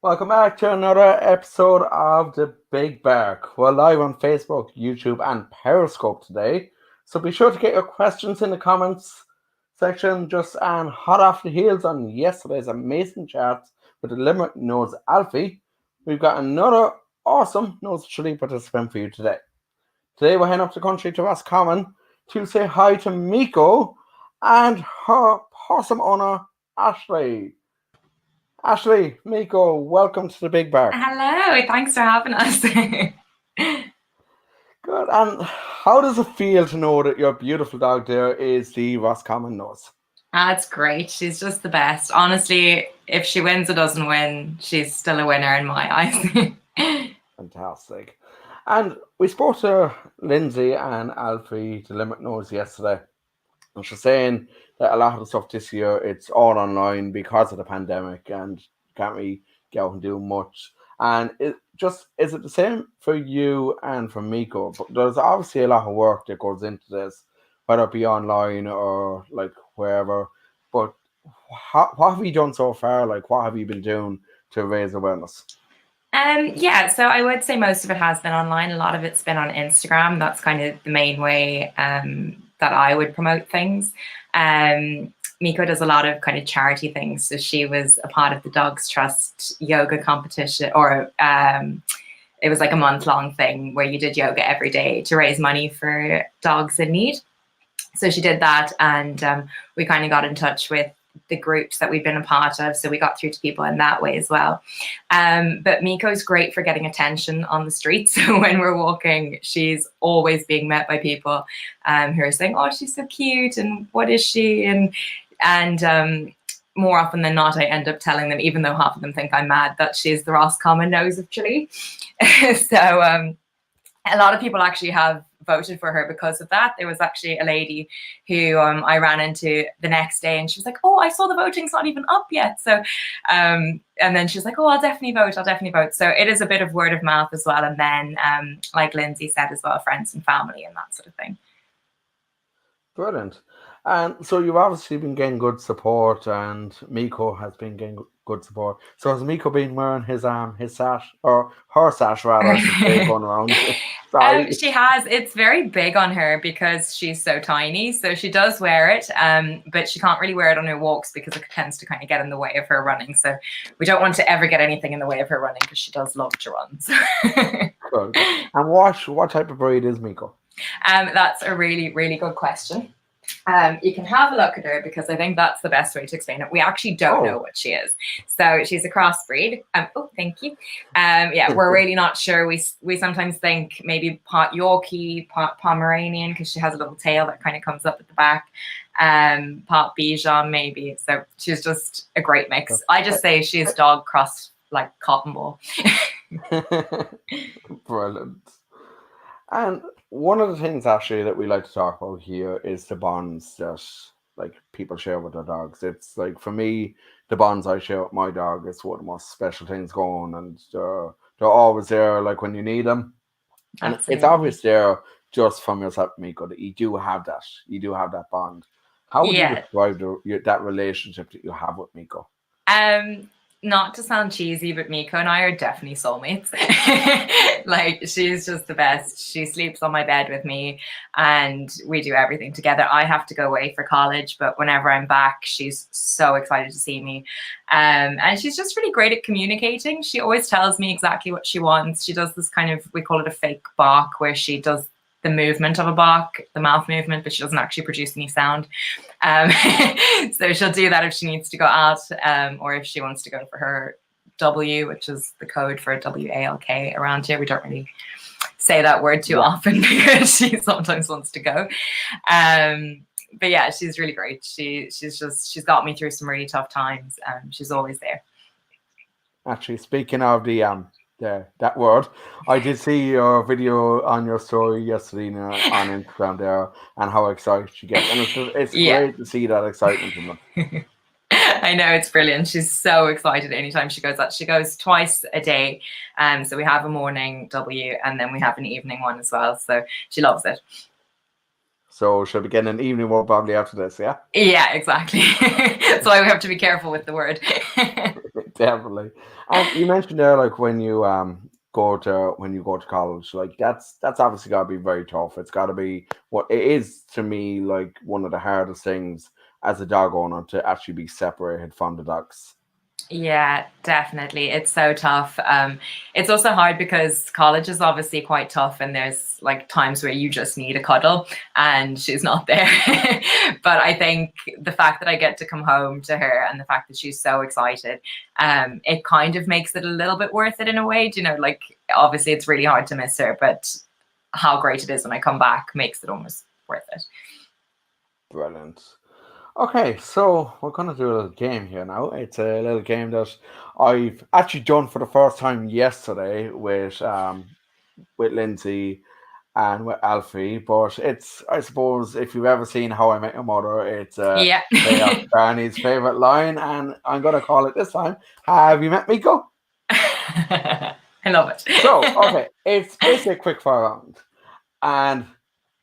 Welcome back to another episode of The Big Bark. We're live on Facebook, YouTube, and Periscope today. So be sure to get your questions in the comments section. Just hot off the heels on yesterday's amazing chat with the Limerick Knows Alfie, we've got another awesome Knows Tralee participant for you today. Today we're heading up the country to Roscommon to say hi to Meeko and her possum owner, Ashley. Ashley, Meeko, welcome to the Big Bark. Hello, thanks for having us. Good. And how does it feel to know that your beautiful dog there is the Roscommon Nose? That's great. She's just the best. Honestly, if she wins or doesn't win, she's still a winner in my eyes. Fantastic. And we spoke to Lindsay and Alfie, the Limerick Nose, yesterday. And she's saying that a lot of the stuff this year, it's all online because of the pandemic and you can't really get out and do much. And is it the same for you and for Meeko? But there's obviously a lot of work that goes into this, whether it be online or like wherever. But what have you done so far? Like, what have you been doing to raise awareness? So I would say most of it has been online. A lot of it's been on Instagram. That's kind of the main way that I would promote things. Meeko does a lot of kind of charity things. So she was a part of the Dogs Trust yoga competition, or it was like a month-long thing where you did yoga every day to raise money for dogs in need. So she did that, and we kind of got in touch with the groups that we've been a part of, so we got through to people in that way as well. But Meeko's great for getting attention on the streets. So when we're walking, she's always being met by people who are saying, "Oh, she's so cute," and "What is she?" And more often than not, I end up telling them, even though half of them think I'm mad, that she's the Roscommon Nose of Tralee. So a lot of people actually have voted for her because of that. There was actually a lady who I ran into the next day, and she was like, "Oh, I saw the voting's not even up yet." So, and then she was like, "Oh, I'll definitely vote." So it is a bit of word of mouth as well. And then, like Lindsay said as well, friends and family and that sort of thing. Brilliant. And so you've obviously been getting good support, and Meeko has been getting good support. So has Meeko been wearing his sash, or her sash rather, I should say, going around? Sorry. She has. It's very big on her because she's so tiny. So she does wear it, but she can't really wear it on her walks because it tends to kind of get in the way of her running. So we don't want to ever get anything in the way of her running because she does love to run. So. Good. And what type of breed is Meeko? That's a really, really good question. You can have a look at her because I think that's the best way to explain it. We actually don't know what she is. So she's a crossbreed. Oh, thank you. Yeah, we're really not sure. We sometimes think maybe pot Yorkie, pot Pomeranian, because she has a little tail that kind of comes up at the back. Pot Bichon maybe. So she's just a great mix. I just say she's dog cross like cotton ball. Brilliant. And one of the things actually that we like to talk about here is the bonds that like people share with their dogs. It's like, for me, the bonds I share with my dog is one of the most special things going, and they're always there like when you need them. And Absolutely. It's obvious there just from yourself, Meeko, that you do have that bond. How would you describe that relationship that you have with Meeko? Not to sound cheesy, but Meeko and I are definitely soulmates. Like, she's just the best. She sleeps on my bed with me and we do everything together. I have to go away for college, but whenever I'm back, she's so excited to see me. And she's just really great at communicating. She always tells me exactly what she wants. She does this kind of, we call it a fake bark, where she does the movement of a bark, the mouth movement, but she doesn't actually produce any sound. So she'll do that if she needs to go out, or if she wants to go for her W, which is the code for WALK around here. We don't really say that word too often because she sometimes wants to go. But yeah, she's really great. She's got me through some really tough times. She's always there. Actually, speaking of that word, I did see your video on your story yesterday on Instagram there, and how excited she gets, and it's great to see that excitement in them. I know, it's brilliant. She's so excited anytime she goes out. She goes twice a day, so we have a morning W and then we have an evening one as well. So she loves it. So she'll be getting an evening one probably after this, yeah? Yeah, exactly. So I have to be careful with the word. Definitely. And you mentioned there, like when you go to college, like that's obviously got to be very tough. It's got to be what it is to me, like one of the hardest things as a dog owner to actually be separated from the dogs. Yeah, definitely. It's so tough. It's also hard because college is obviously quite tough, and there's like times where you just need a cuddle, and she's not there. But I think the fact that I get to come home to her and the fact that she's so excited, it kind of makes it a little bit worth it in a way. You know, like obviously it's really hard to miss her, but how great it is when I come back makes it almost worth it. Brilliant. Okay, so we're gonna do a little game here now. It's a little game that I've actually done for the first time yesterday with Lindsay and with Alfie. But it's, I suppose, if you've ever seen How I Met Your Mother, it's Yeah. play off Barney's favorite line, and I'm gonna call it this time. Have you met Meeko? I love it. So, okay, it's basically a quick fire round, and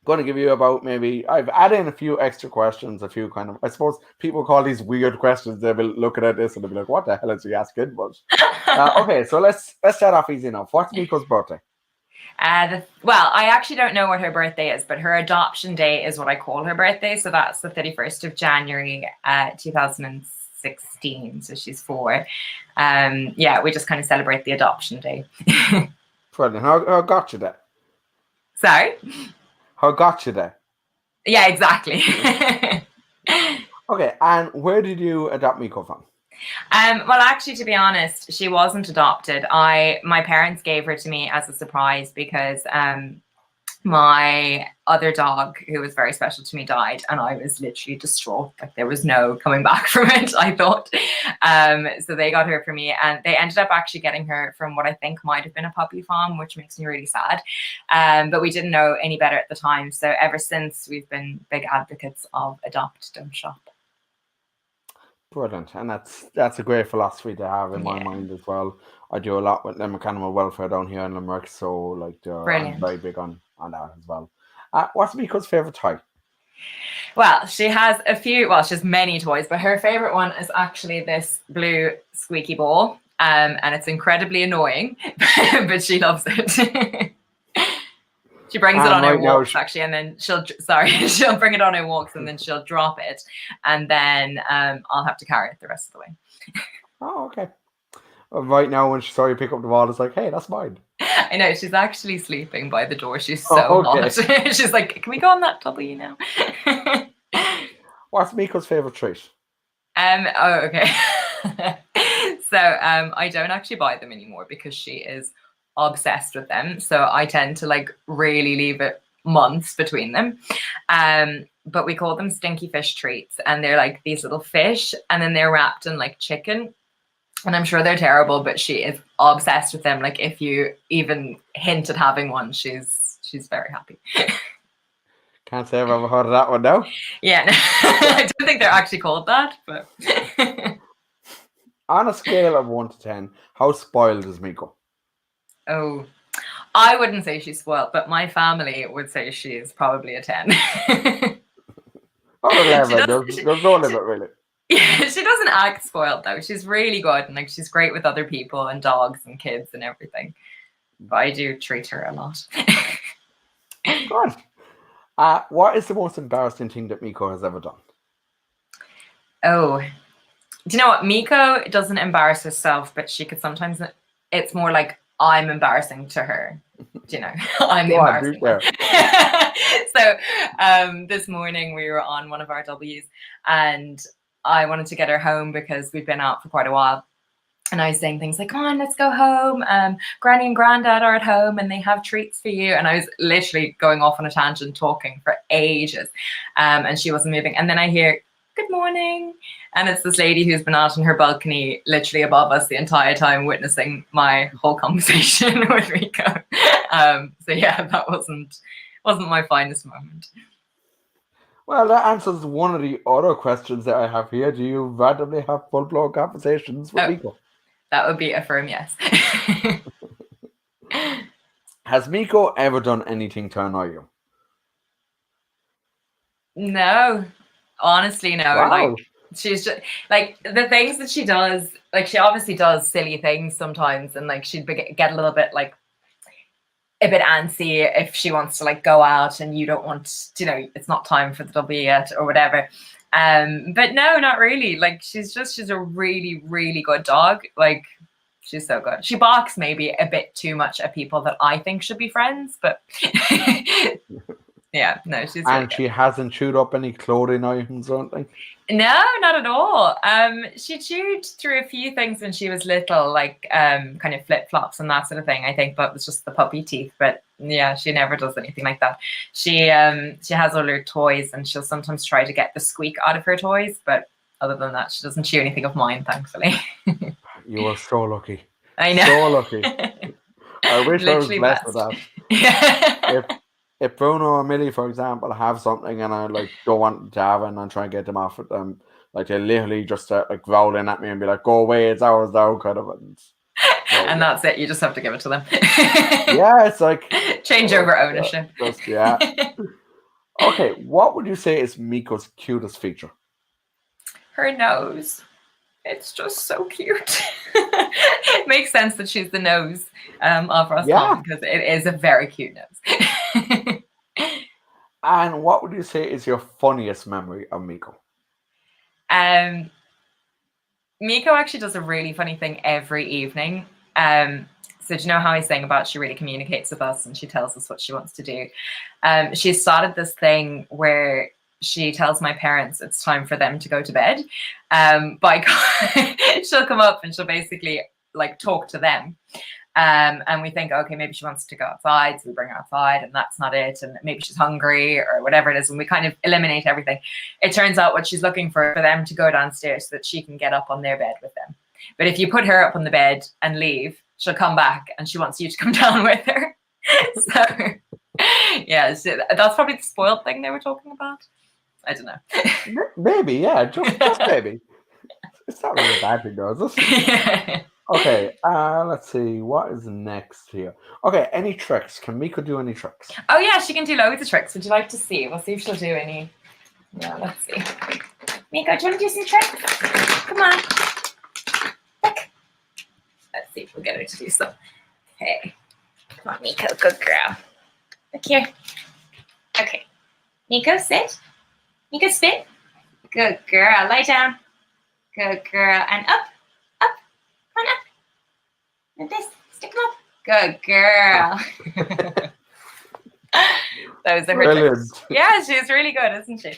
going to give you about maybe I've added in a few extra questions, a few kind of I suppose people call these weird questions. They'll be looking at this and they'll be like, "What the hell is he asking?" But okay, so let's start off easy enough. What's Meeko's birthday? Well, I actually don't know what her birthday is, but her adoption day is what I call her birthday. So that's the 31st of January, 2016. So she's 4. Yeah, we just kind of celebrate the adoption day. Brilliant. How got you there? Sorry? How got you there? Yeah, exactly. Okay, and where did you adopt Meeko from? Well, actually, to be honest, she wasn't adopted. My parents gave her to me as a surprise because my other dog, who was very special to me, died, and I was literally distraught. Like there was no coming back from it, I thought. So they got her for me, and they ended up actually getting her from what I think might have been a puppy farm, which makes me really sad. But we didn't know any better at the time. So ever since, we've been big advocates of adopt, don't shop. Brilliant, and that's a great philosophy to have in my mind as well. I do a lot with Limerick Animal Welfare down here in Limerick, so like I'm very big on that as well. What's Meeko's favorite toy? Well, she has a few. Well, she has many toys, but her favorite one is actually this blue squeaky ball, and it's incredibly annoying, but she loves it. She brings it on her walks actually, and then she'll bring it on her walks, and then she'll drop it, and then I'll have to carry it the rest of the way. Oh, okay. Right now, when she saw you pick up the ball, it's like, hey, that's mine. I know, she's actually sleeping by the door. She's so hot. She's like, can we go on that W now? What's Meeko's favorite treat? Oh, okay. So I don't actually buy them anymore because she is obsessed with them. So I tend to like really leave it months between them. But we call them stinky fish treats, and they're like these little fish, and then they're wrapped in like chicken. And I'm sure they're terrible, but she is obsessed with them. Like if you even hint at having one, she's very happy. Can't say I've ever heard of that one now. Yeah, no, I don't think they're actually called that, but on a scale of 1 to 10, how spoiled is Meeko? Oh, I wouldn't say she's spoiled, but my family would say she is probably a 10. Oh, 11. There's no limit, really. Yeah, she doesn't act spoiled though. She's really good, and like she's great with other people and dogs and kids and everything. But I do treat her a lot. Good. What is the most embarrassing thing that Meeko has ever done? Oh, do you know what? Meeko doesn't embarrass herself, but she could sometimes. It's more like I'm embarrassing to her. Do you know? I'm the embarrassing one. So this morning we were on one of our W's, and I wanted to get her home because we've been out for quite a while. And I was saying things like, come on, let's go home. Granny and Granddad are at home and they have treats for you. And I was literally going off on a tangent talking for ages. And she wasn't moving. And then I hear, good morning. And it's this lady who's been out on her balcony literally above us the entire time witnessing my whole conversation with Meeko. So yeah, that wasn't my finest moment. Well, that answers one of the other questions that I have here. Do you randomly have full-blown conversations with Meeko? That would be a firm yes. Has Meeko ever done anything to annoy you? No. Honestly, no. Wow. Like She's just like the things that she does. Like she obviously does silly things sometimes, and like she'd get a little bit like a bit antsy if she wants to like go out and you don't want, it's not time for the W yet or whatever. But no, not really. Like she's a really, really good dog. Like she's so good. She barks maybe a bit too much at people that I think should be friends, but yeah, no, she's really And she hasn't chewed up any clothing items or anything? No, not at all. She chewed through a few things when she was little, like kind of flip-flops and that sort of thing, I think, but it was just the puppy teeth. But yeah, she never does anything like that. She has all her toys, and she'll sometimes try to get the squeak out of her toys, but other than that, she doesn't chew anything of mine, thankfully. You are so lucky. I know. So lucky. I wish I was blessed with that. Yeah. If Bruno or Millie, for example, have something and I like don't want to have it and I'm trying to get them off it, like they literally just start like growling at me and be like, "Go away, it's ours now," kind of. And that's it. You just have to give it to them. Yeah, it's like change over ownership. Yeah. Okay, what would you say is Meeko's cutest feature? Her nose. It's just so cute. It makes sense that she's the nose of Roscommon because it is a very cute nose. And what would you say is your funniest memory of Meeko? Meeko actually does a really funny thing every evening. So do you know how I was saying about she really communicates with us and she tells us what she wants to do? She started this thing where she tells my parents it's time for them to go to bed. She'll come up and she'll basically like talk to them. And we think, okay, maybe she wants to go outside, so we bring her outside, and that's not it. And maybe she's hungry or whatever it is, and we kind of eliminate everything. It turns out what she's looking for them to go downstairs so that she can get up on their bed with them. But if you put her up on the bed and leave, she'll come back and she wants you to come down with her. So yeah, that's probably the spoiled thing they were talking about. I don't know. Maybe, yeah, just maybe. It's not really a bad thing, though, is it? Yeah. Okay, let's see. What is next here? Okay, any tricks? Can Meeko do any tricks? Oh, yeah, she can do loads of tricks. Would you like to see? We'll see if she'll do any. Yeah, let's see. Meeko, do you want to do some tricks? Come on. Look. Let's see if we'll get her to do some. Hey. Come on, Meeko. Good girl. Look here. Okay. Meeko, sit. Meeko, spit. Good girl. Lie down. Good girl. And up. Up. Come on up. And this. Stick them up. Good girl. Those are her tricks. Yeah, she's really good, isn't she?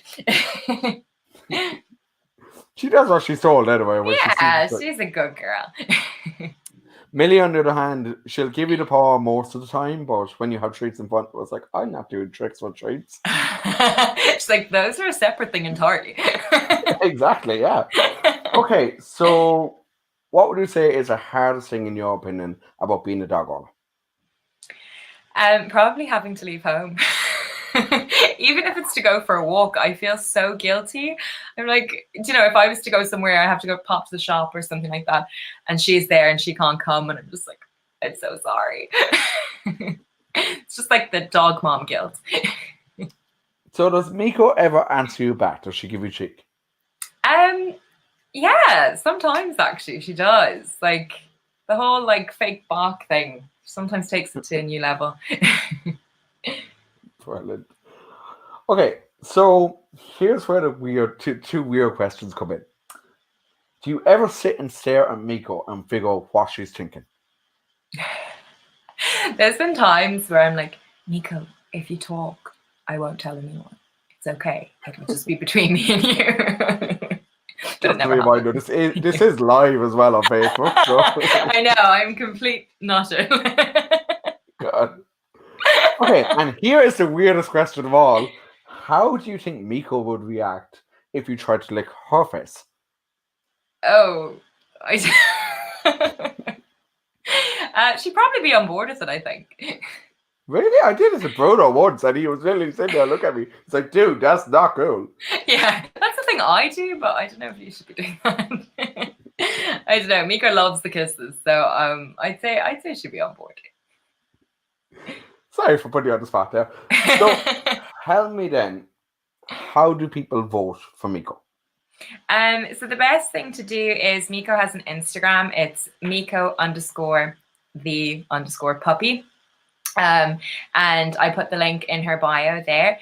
She does what she's told anyway. Yeah, she's a good girl. Millie, on the other hand, she'll give you the paw most of the time, but when you have treats in front of us, like, I'm not doing tricks with treats. She's like, those are a separate thing entirely. Exactly, yeah. Okay, so what would you say is the hardest thing, in your opinion, about being a dog owner? Probably having to leave home. Even if it's to go for a walk, I feel so guilty. I'm like, if I was to go somewhere, I have to go pop to the shop or something like that, and she's there and she can't come, and I'm just like, I'm so sorry. It's just like the dog mom guilt. So does Meeko ever answer you back? Does she give you cheek? Yeah, sometimes actually she does. Like the whole like fake bark thing sometimes takes it to a new level. Brilliant. Okay, so here's where the two weird questions come in. Do you ever sit and stare at Meeko and figure out what she's thinking? There's been times where I'm like, Meeko, if you talk, I won't tell anyone. It's okay. It'll just be between me and you. Just a reminder, this is live as well on Facebook. So. I know, I'm complete nutter. God. Okay, and here is the weirdest question of all. How do you think Meeko would react if you tried to lick her face? Oh, she'd probably be on board with it, I think. Really? I did it to Bruno once, and he was literally sitting there looking at me. It's like, dude, that's not cool. Yeah, that's the thing I do, but I don't know if you should be doing that. I don't know. Meeko loves the kisses, so I'd say she'd be on board. Sorry for putting you on the spot there. So, tell me then, how do people vote for Meeko? So the best thing to do is Meeko has an Instagram. It's Meeko_the_puppy. And I put the link in her bio there.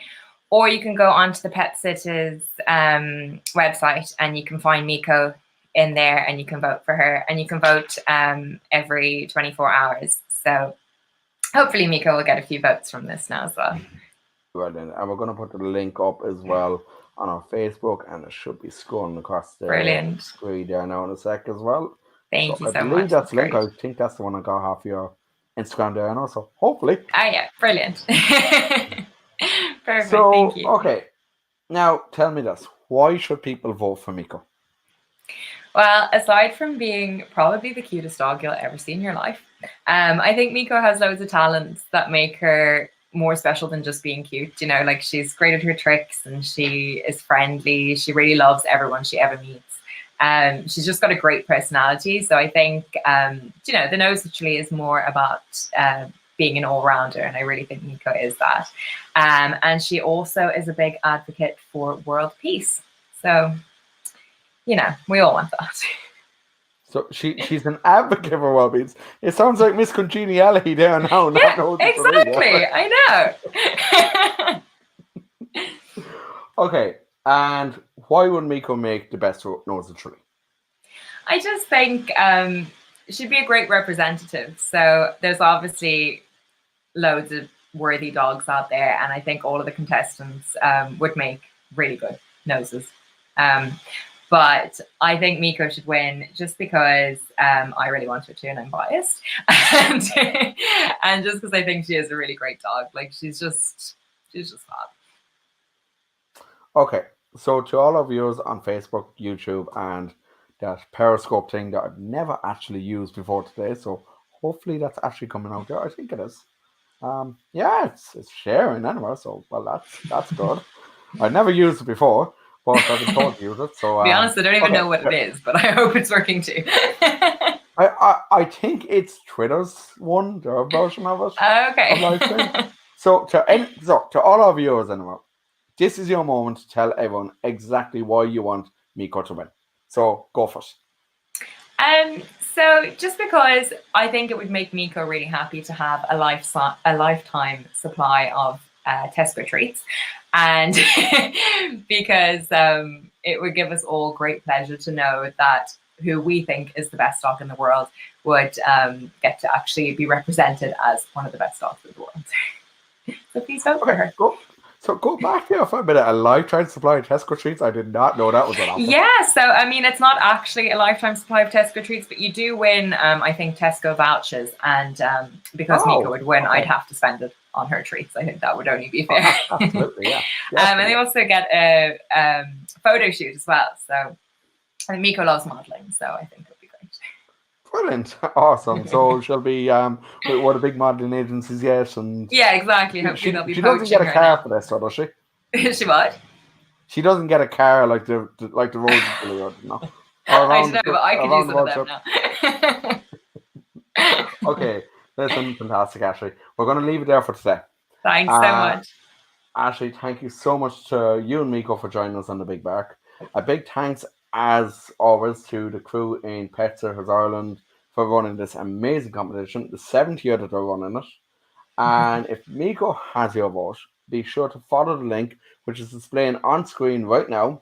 Or you can go onto the Pet Sitters website and you can find Meeko in there and you can vote for her. And you can vote every 24 hours. So hopefully Meeko will get a few votes from this now as well. Well then, and we're going to put the link up as well on our Facebook, and it should be scrolling across the Brilliant. screen there now in a sec as well. Thank you so much. I believe that's the link. I think that's the one I got off your Instagram there now. So hopefully. Oh yeah, brilliant. Perfect. So, thank you. Okay, now tell me this: why should people vote for Meeko? Well, aside from being probably the cutest dog you'll ever see in your life, I think Meeko has loads of talents that make her more special than just being cute. You know, like she's great at her tricks and she is friendly. She really loves everyone she ever meets. She's just got a great personality. So I think, you know, the nose of Tralee is more about being an all-rounder, and I really think Meeko is that. And she also is a big advocate for world peace. So, you know, we all want that. So she's an advocate for world peace. It sounds like Miss Congeniality there now. Yeah, exactly. I know. Okay, and why would Meeko make the best nose of Tralee? I just think she'd be a great representative. So there's obviously loads of worthy dogs out there, and I think all of the contestants would make really good noses. But I think Meeko should win just because I really want her to, and I'm biased, and just because I think she is a really great dog. Like she's just fab. Okay, so to all our viewers on Facebook, YouTube, and that Periscope thing that I've never actually used before today, so hopefully that's actually coming out there. I think it is. Yeah, it's sharing anyway, so well that's good. I've never used it before, but I've been told to use it. So to be honest, I don't even know what it is, but I hope it's working too. I think it's Twitter's one, their version of it. Okay. So to all our viewers anyway, this is your moment to tell everyone exactly why you want Meeko to win. So go for it. So just because I think it would make Meeko really happy to have a lifetime supply of Tesco treats, and because it would give us all great pleasure to know that who we think is the best dog in the world would get to actually be represented as one of the best dogs in the world. So please vote for her. Go back there for a minute. A lifetime supply of Tesco treats? I did not know that was an option. Yeah, so I mean, it's not actually a lifetime supply of Tesco treats, but you do win, I think, Tesco vouchers. And because Meeko would win, I'd have to spend it on her treats. I think that would only be fair. Absolutely, yeah. And they also get a photo shoot as well. So and Meeko loves modelling, so I think it'll be great. Brilliant. Awesome. So she'll be with one of the big modelling agencies yet. And yeah, exactly. Hopefully they'll be she doesn't get a car for this, does she? She what? She doesn't get a car like the road no. I don't know, but I could use one of them now. Okay. Listen, fantastic, Ashley. We're going to leave it there for today. Thanks so much. Ashley, thank you so much to you and Meeko for joining us on the Big Bark. A big thanks, as always, to the crew in Pet Sitters Ireland for running this amazing competition, the 7th year that they're running it. And if Meeko has your vote, be sure to follow the link, which is displaying on screen right now.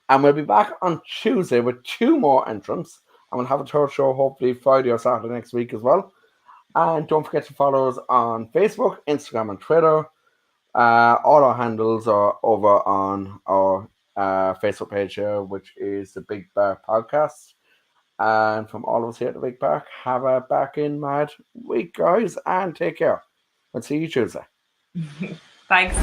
And we'll be back on Tuesday with 2 more entrants. And we'll have a third show hopefully Friday or Saturday next week as well. And don't forget to follow us on Facebook, Instagram, and Twitter. All our handles are over on our Facebook page here, which is the Big Bark Podcast. And from all of us here at the Big Bark, have a back in mad week, guys, and take care. We'll see you Tuesday. Thanks.